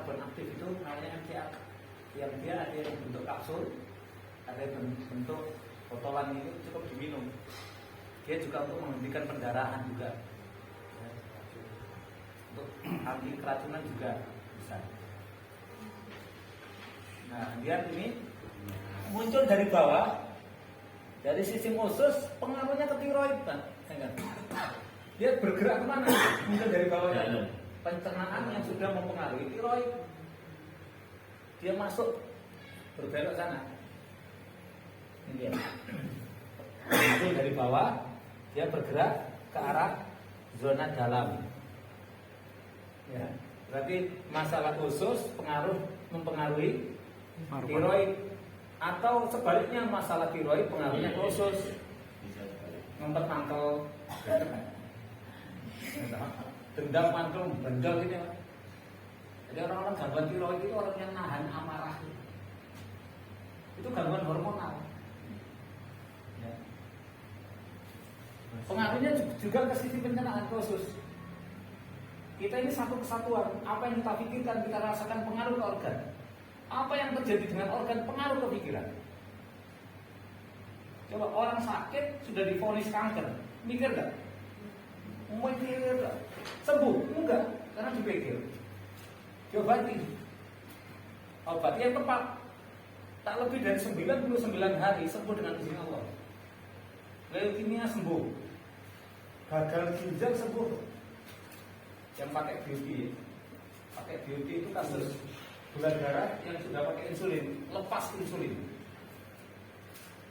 karbon aktif itu namanya MCA. Yang dia ada yang bentuk kapsul, ada yang bentuk botolan, itu cukup diminum. Dia juga untuk menghentikan pendarahan juga, untuk anti keracunan juga bisa. Nah, lihat ini muncul dari bawah, dari sistem usus, pengaruhnya ke tiroid, kan? Dia bergerak kemana? Muncul dari bawah, pencernaan yang sudah mempengaruhi tiroid. Dia masuk, berbelok sana. Ini dia. Muncul dari bawah, dia bergerak ke arah zona dalam. Ya, berarti masalah usus mempengaruhi tiroid, atau sebaliknya masalah tiroid pengaruhnya ke usus. Ngumpet mangkel, dendam mangkel, benjol ini. Jadi orang-orang gangguan tiroid itu orang yang nahan amarah. Itu gangguan hormonal. Ya. Pengaruhnya juga ke sisi pencernaan, ke usus. Kita ini satu kesatuan. Apa yang kita pikirkan, kita rasakan pengaruh ke organ. Apa yang terjadi dengan organ pengaruh ke pikiran. Coba orang sakit sudah divonis kanker, mikir gak? Mikir gak? Sembuh? Enggak, karena dipikir. Diobati. Obat yang tepat tak lebih dari 99 hari sembuh dengan izin Allah. Leukemia sembuh, gagal ginjal sembuh. Yang pakai beauty itu kasus gula darah yang sudah pakai insulin, lepas insulin.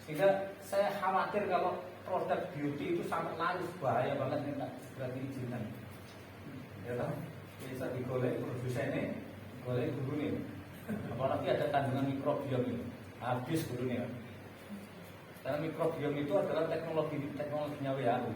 Sehingga saya khawatir kalau produk beauty itu sangat laris, bahaya banget, minta segera diizinkan. Ya kan? Bisa digolek produsennya, golek gurunya. Apalagi ada kandungan mikrobiom itu, habis gurunya. Karena mikrobiom itu adalah teknologinya WHO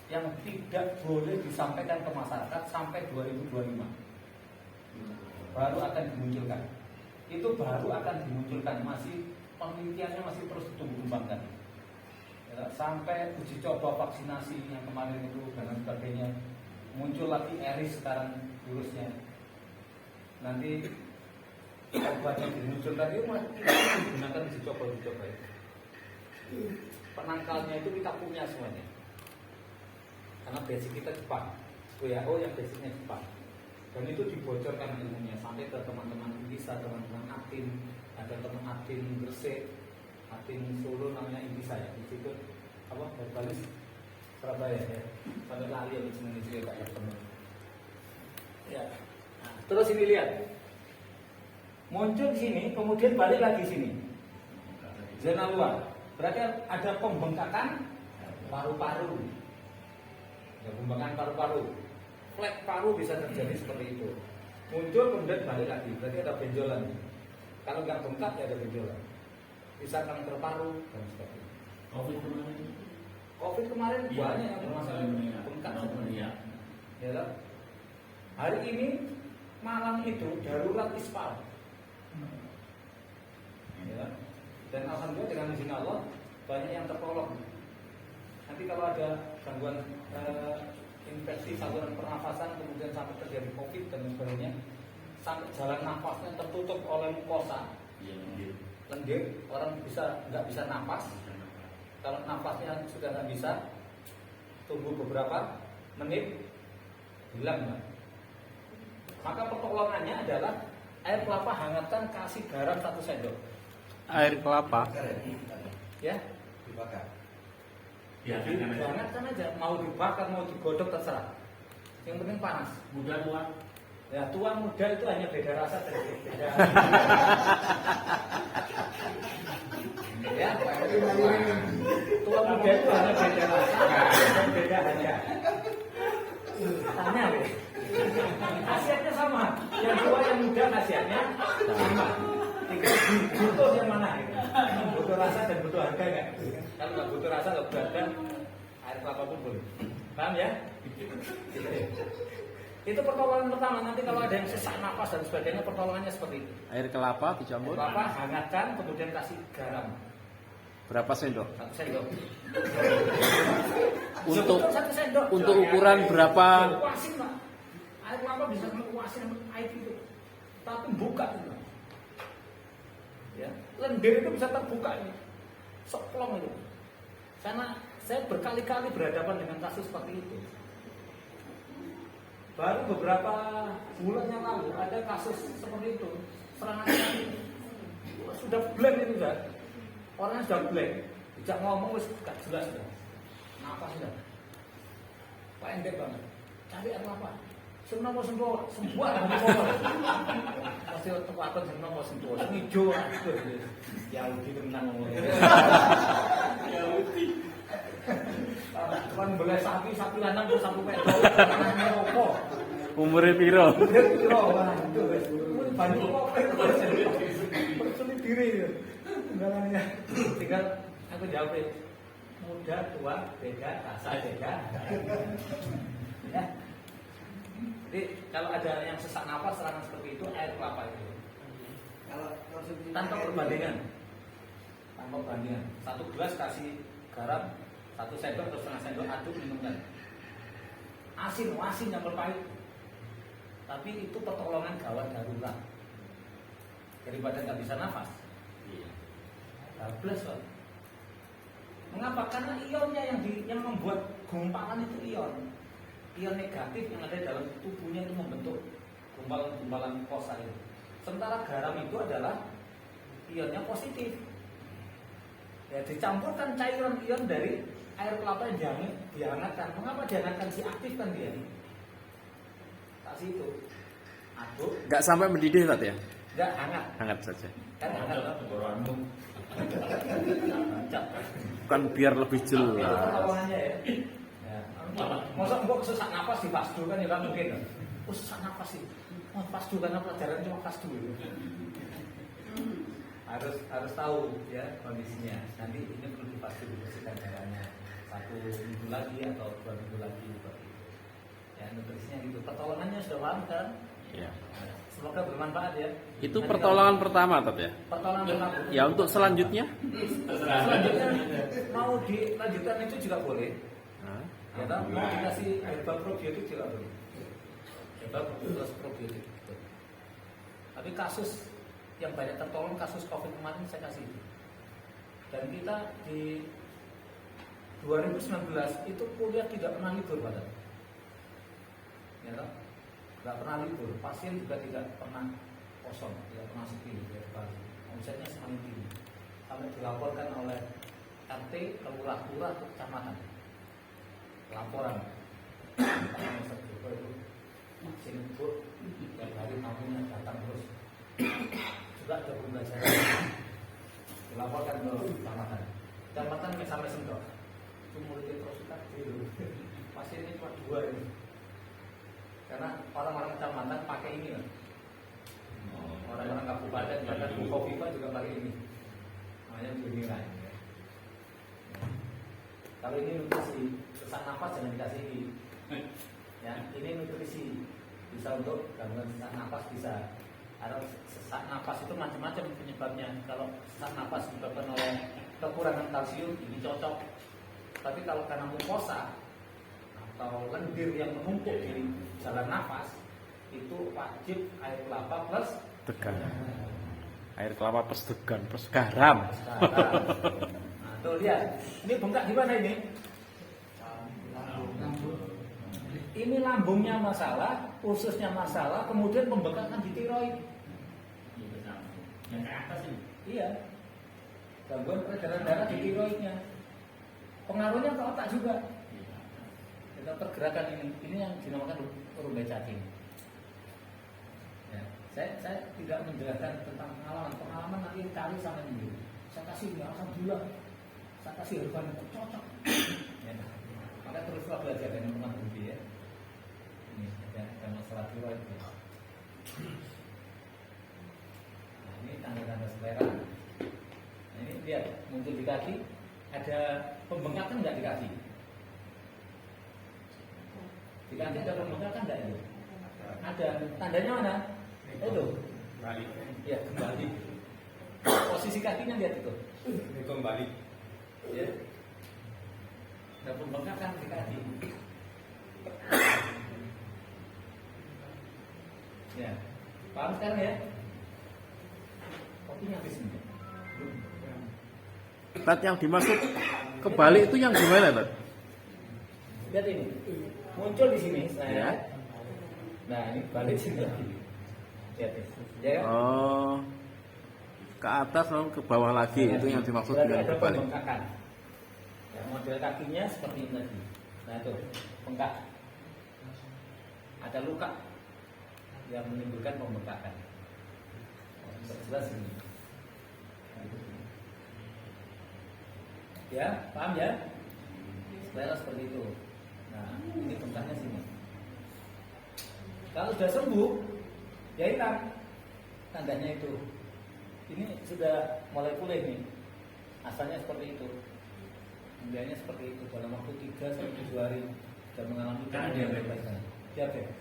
yang tidak boleh disampaikan ke masyarakat sampai 2025. Baru akan dimunculkan. Itu baru akan dimunculkan, masih penelitiannya masih terus tumbuh kembangkan. Ya, sampai uji coba vaksinasi yang kemarin itu dan sebagainya. Muncul lagi Eris sekarang virusnya. Nanti obatnya dimunculkan itu masih digunakan uji coba itu. Penangkalnya itu kita punya semuanya. Karena basic kita Jepang, WHO yang basicnya Jepang. Dan itu dibocorkan ilmunya sampai ke teman-teman Indisa, teman-teman Atin, ada teman Atin Gresik, Atin Solo namanya Indisa ya, Institut apa Herbalis Surabaya ya, sampai lali yang di sini Pak ya teman. Ya. Nah, terus ini lihat, muncul di sini, kemudian balik lagi sini, zona luar. Berarti ada pembengkakan paru-paru, ya, pembengkakan paru-paru. Flek paru bisa terjadi seperti itu. Muncul kemudian balik lagi, berarti ada benjolan. Kalau nggak bengkak ya ada benjolan. Bisa kanker paru dan sebagainya. Covid kemarin banyak yang bermasalah bengkak sebenarnya. Ya kan? Hari ini Malang itu darurat ISPAL. Ya. Dan alhamdulillah dengan izin Allah banyak yang tertolong. Nanti kalau ada gangguan infeksi saluran pernafasan kemudian sampai terjadi COVID dan sebagainya, sampai jalan nafasnya tertutup oleh mukosa, lendir, orang nggak bisa nafas. Kalau nafasnya sudah nggak bisa, tunggu beberapa menit hilang. Maka pertolongannya adalah air kelapa hangatkan, kasih garam 1 sendok. Air kelapa? Ya, dibakar. Hangatkan aja, mau dibakar mau digodok terserah. Yang penting panas. Muda tua. Ya, tua muda itu hanya beda rasa dan beda. Ya, tua muda itu hanya beda rasa dan beda harga. Tanya deh. Khasiatnya sama. Yang tua yang muda khasiatnya sama. Butuh yang mana? Butuh rasa dan butuh harga nggak? Kalau nggak butuh rasa nggak butuh harga, air kelapa pun boleh. Paham ya? Itu pertolongan pertama. Nanti kalau ada yang sesak nafas dan sebagainya, pertolongannya seperti itu. Air kelapa dicampur. Kelapa hangatkan, kemudian kasih garam. Berapa sendok? 1 sendok. Untuk 1 sendok. ukuran berapa? Kuasin, Pak. Air kelapa bisa kuasin air itu. tapi buka itu. Ya, lendir itu bisa terbuka ini, soplong itu. Karena saya berkali-kali berhadapan dengan kasus seperti itu. Baru beberapa bulan yang lalu ada kasus seperti itu, serangan sudah blank itu kan, orangnya sudah blank, tidak ngomong wis gak jelas sudah. Apa sudah? Pendek banget. Cari apa? Senapa sentuh, sembuh pasti tempatan senapa sentuh, hijau itu. Ya udah tenang ngomongnya. Ya udah. Kan boleh sapi lanang terus sapi wedok. Namanya opo? Umure piro? Piro? Waduh wis. Banyak kok persulit diri. Enggaknya. Tinggal aku jawab muda, tua, beda, rasa beda. Ya. Jadi kalau ada yang sesak nafas serangan seperti itu, air kelapa itu. Kalau tanpa perbandingan, satu gelas kasih garam 1 sendok atau setengah sendok, aduk minumkan. Asin yang berpahit. Tapi itu pertolongan gawat darurat. Daripada nggak bisa nafas. Bablas kok. Mengapa? Karena ionnya yang membuat gumpalan itu ion negatif yang ada dalam tubuhnya itu membentuk gumpalan kosa itu. Sementara garam itu adalah ionnya positif. Ya dicampurkan cairan ion dari air kelapa yang dihangatkan. Mengapa dihangatkan? Diaktifkan dia. Kasih itu. Aduk. Nggak sampai mendidih tadi ya? Nggak, hangat. Hangat saja. Kan hangat. Kan biar lebih Itu jelas. pertolongannya ya. Masa gua sesak napas di pasdu kan ya kan mungkin. Oh sesak napas sih. Oh pasdu karena pelajaran cuma pasdu. Harus tahu ya kondisinya. Nanti ini perlu dipasdu dibersihkan darahnya 1 minggu lagi atau 2 minggu lagi seperti itu. Ya nutrisinya gitu. Pertolongannya sudah paham kan? Ya. Semoga bermanfaat ya. Itu Nanti pertolongan pertama Tat ya? Pertolongan pertama. Ya untuk selanjutnya? Selanjutnya mau dilanjutkan itu juga boleh. Hah? Ya kan? Mau dikasih herbal probiotik juga boleh. Herbal probiotik. Tapi kasus yang banyak tertolong kasus COVID kemarin saya kasih itu. Dan kita di 2019 itu kuliah tidak pernah libur Pak. Ya kan? Tidak pernah libur. Pasien juga tidak pernah kosong, tidak pernah sepi ya, omsetnya semakin tinggi. Sampai dilaporkan oleh RT ke lurah ke kecamatan. Laporan masih libur, tiap hari tamunya datang terus. Juga ada pembelajaran dilaporkan ke kecamatan sampai sendok. Itu mulai terus pasiennya cuma 2 ini. Karena orang-orang kecamatan pakai ini kan. Orang-orang kabupaten bahkan Bukoviva juga pakai ini. Namanya Bunyiran. Ya. Kalau ini nutrisi sesak nafas jangan dikasih ini. Ya, ini nutrisi bisa untuk gangguan sesak nafas bisa. Karena sesak nafas itu macam-macam penyebabnya. Kalau sesak nafas disebabkan oleh kekurangan kalsium ini cocok. Tapi kalau karena mukosa atau lendir yang menumpuk di saluran nafas itu wajib air kelapa plus Degan. Air kelapa plus degan plus garam. Nah, tuh lihat. Ini bengkak di mana ini? Ini lambungnya masalah, ususnya masalah, kemudian pembengkakan di tiroid. Yang ke atas ini. Iya. Gangguan peredaran darah di tiroidnya. Pengaruhnya ke otak juga. Pergerakan ini yang dinamakan rumbai cacing. Ya, saya tidak menjelaskan tentang pengalaman nanti cari sama ini. Saya kasih ya, alhamdulillah. Saya kasih herbal yang cocok. Ya, maka teruslah belajar dengan teman Budi ya. Ini ada masalah tiroid. Ya. Nah, ini tanda-tanda selera. Nah, ini lihat muncul di kaki. Ada pembengkakan nggak di kaki? Di kaki ada pembengkakan enggak itu? Ada. Tandanya mana? Itu. Balik. Ya, kembali. Posisi kakinya lihat itu. Ini kembali. Ya. Ada pembengkakan di kaki. Ya. Paham sekarang ya? Kopinya habis ini. Tat, yang dimaksud kebalik itu yang gimana, Tat? Lihat ini, muncul di sini saya. Ya. Nah ini balik sini lagi. Lihat ya. Ya. Oh, ke atas lalu ke bawah lagi, itu yang dimaksud Berarti dengan ada kebalik. pembengkakan. Ya, model kakinya seperti ini tadi. Nah itu bengkak. Ada luka yang menimbulkan pembengkakan. Jelas ini. Ya, paham ya? Selera seperti itu. Nah, ini bengkaknya sini. Kalau sudah sembuh, ya hilang tandanya itu. Ini sudah mulai pulih nih. Asalnya seperti itu. Kemudiannya seperti itu dalam waktu 3 sampai 7 hari sudah mengalami Karena diabetes. Diabetes.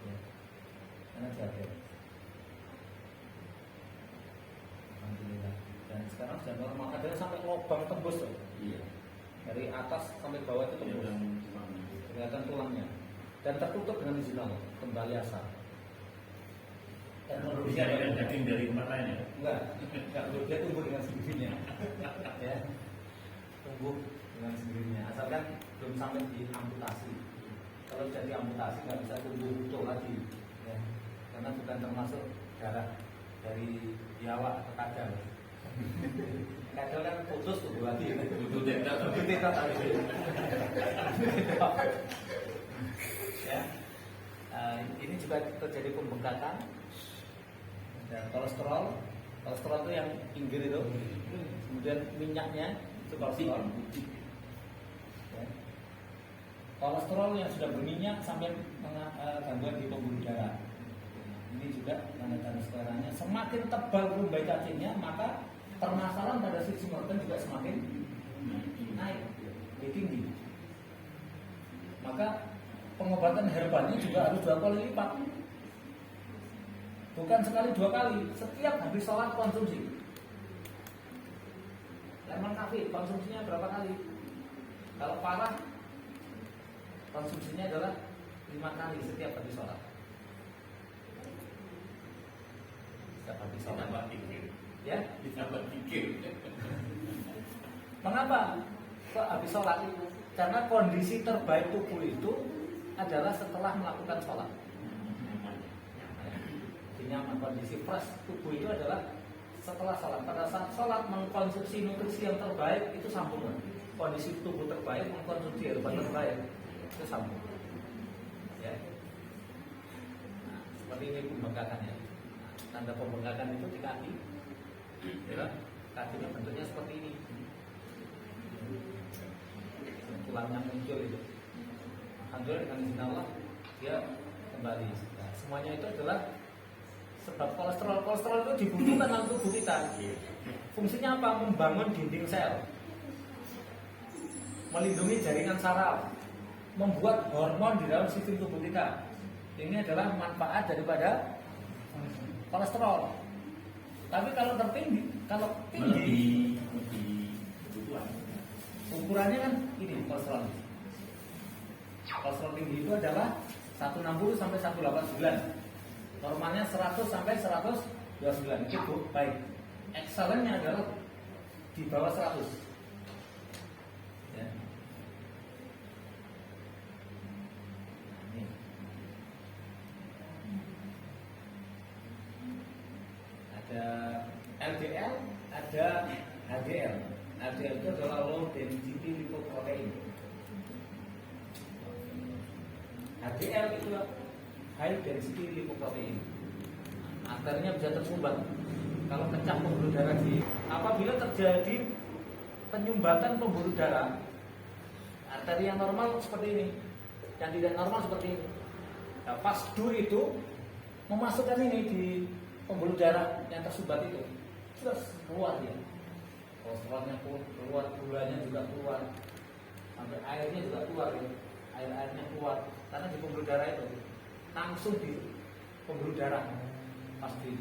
Ya. Karena diabetes. Alhamdulillah. Dan sekarang sudah normal. Ada yang sampai lubang tembus loh. Iya. Dari atas sampai bawah itu tembus. Kelihatan tulangnya. Dan tertutup dengan izin Allah, kembali asal. Dan menurut Bisa dengan daging dari tempat lain ya? enggak, dia tumbuh dengan sendirinya. Ya. Tumbuh dengan sendirinya. Asalkan belum sampai diamputasi. Kalau sudah diamputasi nggak bisa tumbuh utuh lagi. Ya. Karena bukan termasuk darah dari biawak atau kadal. Kadal kan putus tuh lagi. Butuh data. Butuh data tadi. Ya. Ini juga terjadi pembengkakan dan kolesterol itu yang pinggir itu, kemudian minyaknya itu kolesterol. Ya. Kolesterol yang sudah berminyak sampai gangguan di pembuluh darah. Ini juga tanda-tanda sekarangnya. Semakin tebal rumbai cacingnya, maka permasalahan pada sisi organ juga semakin naik, lebih tinggi. Maka pengobatan herbalnya juga harus 2 kali lipat. Bukan sekali 2 kali, setiap habis sholat konsumsi. Lemon kafe konsumsinya berapa kali? Kalau parah, konsumsinya adalah 5 kali setiap habis sholat. Setiap habis sholat. Ditambah pikir. Ya? Ditambah pikir. Mengapa kok habis sholat? Karena kondisi terbaik tubuh itu adalah setelah melakukan sholat. Nyaman, kondisi fresh tubuh itu adalah setelah sholat. Pada saat sholat mengkonsumsi nutrisi yang terbaik itu sambungan. Kondisi tubuh terbaik mengkonsumsi herba terbaik itu sambung. Ya. Nah, seperti ini pembengkakannya. Tanda pembengkakan itu di kaki. Ya, kakinya bentuknya seperti ini. Tulangnya muncul itu. Alhamdulillah dengan izin Allah dia kembali. Nah, semuanya itu adalah sebab kolesterol itu dibutuhkan dalam tubuh kita. Fungsinya apa? Membangun dinding sel, melindungi jaringan saraf, membuat hormon di dalam sistem tubuh kita. Ini adalah manfaat daripada kolesterol. Tapi kalau tinggi, lebih kebutuhan. ukurannya kan ini kolesterol. Kolesterol tinggi itu adalah 160 sampai 189. Normalnya 100 sampai 129 itu baik. Excellennya adalah di bawah 100. Ya. Ini. Ada LDL, ada HDL. HDL itu adalah low density lipoprotein. HDL itu high density lipoprotein. Arterinya bisa tersumbat. Kalau pecah pembuluh darah apabila terjadi penyumbatan pembuluh darah, arteri yang normal seperti ini, yang tidak normal seperti ini. Nah, fasdu itu memasukkan ini di pembuluh darah yang tersumbat itu, terus keluar dia. Kolesterolnya keluar, gulanya juga keluar, sampai airnya juga keluar ya. Airnya keluar karena di pembuluh darah itu langsung di pembuluh darah pasti.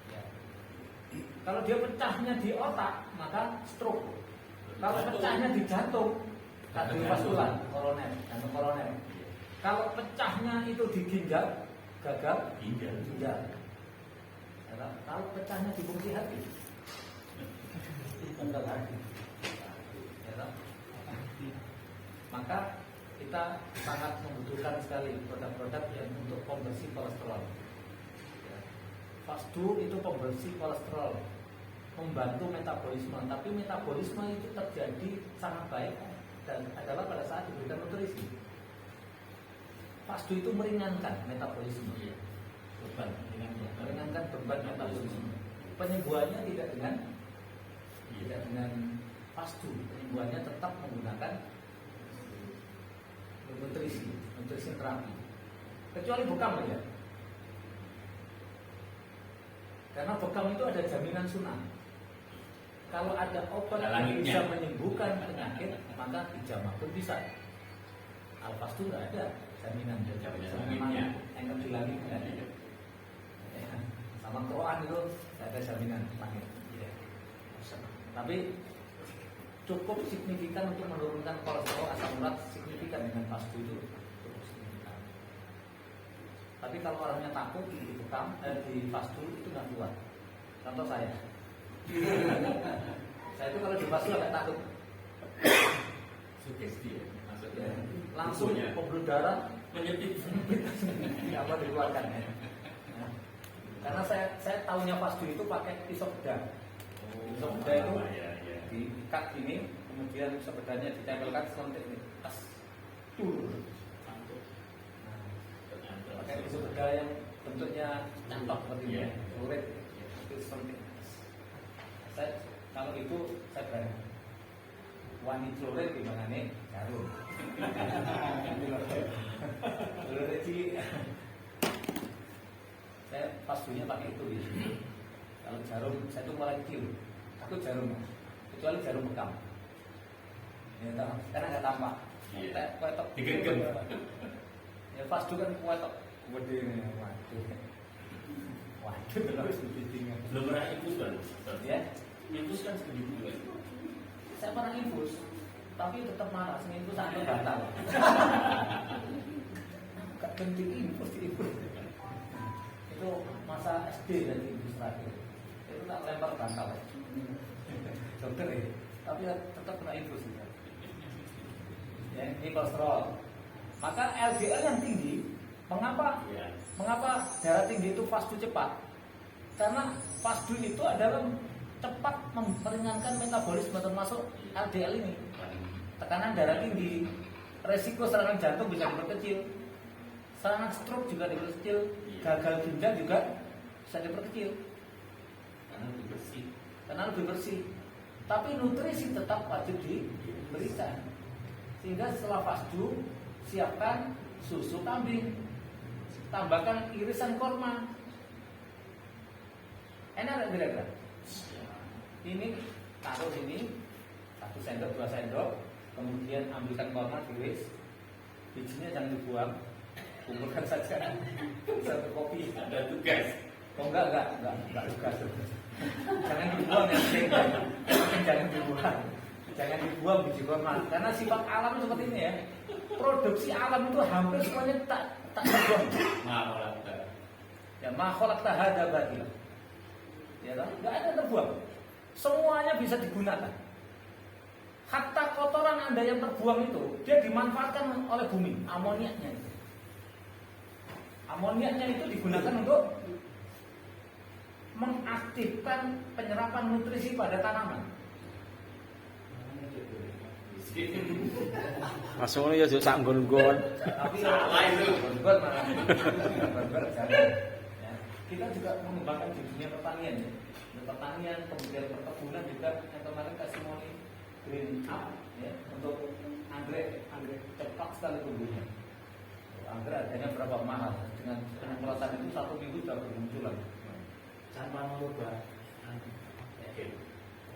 Ya. Kalau dia pecahnya di otak maka stroke. Kalau pecahnya di jantung kardiovaskular koroner, jantung koroner. Kalau pecahnya itu di ginjal gagal Ginjal. ginjal. Ya, kalau pecahnya di fungsi hati, gagal hati. Ya, maka kita sangat membutuhkan sekali produk-produk yang untuk pembersih kolesterol. Ya. Fasdu itu pembersih kolesterol, membantu metabolisme. Tapi metabolisme itu terjadi sangat baik dan adalah pada saat diberikan nutrisi. Fasdu itu meringankan metabolisme. Iya. Beban. Meringankan beban metabolisme. Penyembuhannya tidak dengan fasdu. Penyembuhannya tetap menggunakan nutrisi terapi. Kecuali bekam ya. Karena bekam itu ada jaminan sunnah. Kalau ada obat yang bisa menyembuhkan penyakit, maka hijamah pun bisa. Al-fasdu nggak ada jaminan. Yang dilangit nggak ada. Ya. Sama Quran itu nggak ada jaminan langit. Ya. Tapi cukup signifikan untuk menurunkan kolesterol asam urat, signifikan dengan fasdu itu cukup signifikan. Tapi kalau orangnya takut di bekam di fasdu itu nggak kuat. Contoh saya. Saya itu kalau di fasdu agak takut. Sugesti ya. Maksudnya Langsung pembuluh darah menyetip. nggak mau dikeluarkan ya. Nah, karena saya tahunya fasdu itu pakai pisau bedah. Pisau bedah itu diikat ini, kemudian sepedanya ditempelkan selentik ini, tas, turun. Pakai pisau bedah yang bentuknya cantok seperti ini, lurit, itu selentik. Saya kalau itu saya berani. Wani lurit gimana nih? Jarum. Lurit sih. Saya fasdunya pakai itu gitu. Kalau jarum, saya tuh mulai kecil. Aku jarum. Kecuali jarum bekam. Ya tahu, karena nggak tampak. Iya. Kuetok. Digenggam. Ya fasdu kan kuetok. Gede nih, waduh terus bikinnya. Belum pernah infus kan? Ya, Infus kan segitu kan? saya pernah infus, tapi tetap marah. Seminggu sampai batal. Gak penting infus di infus. Itu masa SD dan infus terakhir. Itu tak lempar batal. Dokter ya, tapi tetap kena infus juga. Ya, ini kolesterol. Maka LDL yang tinggi, mengapa darah tinggi itu fasdu cepat? Karena fasdu itu adalah cepat memperingankan metabolisme termasuk LDL ini. Tekanan darah tinggi, resiko serangan jantung bisa diperkecil, serangan stroke juga diperkecil, gagal ginjal juga bisa diperkecil. Karena lebih bersih. Tapi nutrisi tetap wajib diberikan. Sehingga setelah fasdu, siapkan susu kambing, tambahkan irisan korma. Enak nggak kira-kira? Ini taruh sini 1 sendok 2 sendok, kemudian ambilkan korma diiris, bijinya jangan dibuang, kumpulkan saja satu kopi. Ada tugas. Oh enggak tugas. Jangan dibuang ya, jangan dibuang. Jangan dibuang biji korma, karena sifat alam seperti ini ya. Produksi alam itu hampir semuanya tak terbuang. Ya makhluk tak ada batil. Ya kan? Enggak ada terbuang. Semuanya bisa digunakan. Hatta kotoran Anda yang terbuang itu, dia dimanfaatkan oleh bumi, amoniaknya. Amoniaknya itu digunakan untuk mengaktifkan penyerapan nutrisi pada tanaman. Masuk ya sak nggon-nggon. Tapi salah itu. nggon malah. Jangan. Ya. Kita juga mengembangkan di dunia pertanian ya. Di pertanian, kemudian perkebunan juga yang kemarin kasih Moni Green Up ya, untuk anggrek cepat sekali tumbuhnya. Anggrek harganya berapa mahal, dengan penyemprotan itu 1 minggu sudah bermunculan. Tanpa merubah.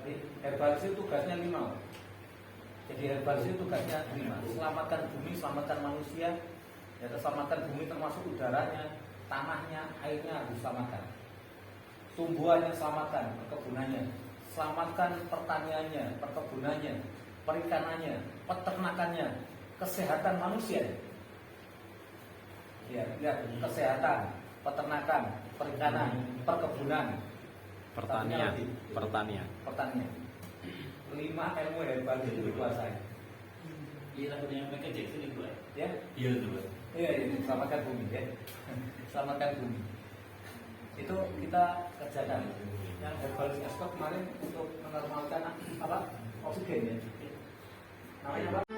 Jadi herbalisi tugasnya 5. Jadi herbalisi tugasnya 5. Selamatkan bumi, selamatkan manusia. Ya, selamatkan bumi termasuk udaranya, tanahnya, airnya harus selamatkan. Tumbuhannya selamatkan, perkebunannya. Selamatkan pertaniannya, perkebunannya, perikanannya, peternakannya, kesehatan manusia. Ya, lihat kesehatan, peternakan, perikanan, perkebunan, Pertanian. Pertanian. pertanian. 5 ilmu yang bagus itu dikuasai. Iya, lagunya Michael Jackson itu, Pak. Ya, Iya, itu, Pak. iya, selamatkan bumi ya. Selamatkan bumi. Itu kita kerjakan. Yang herbal ekspor kemarin untuk menormalkan apa? Oksigen ya. Namanya apa?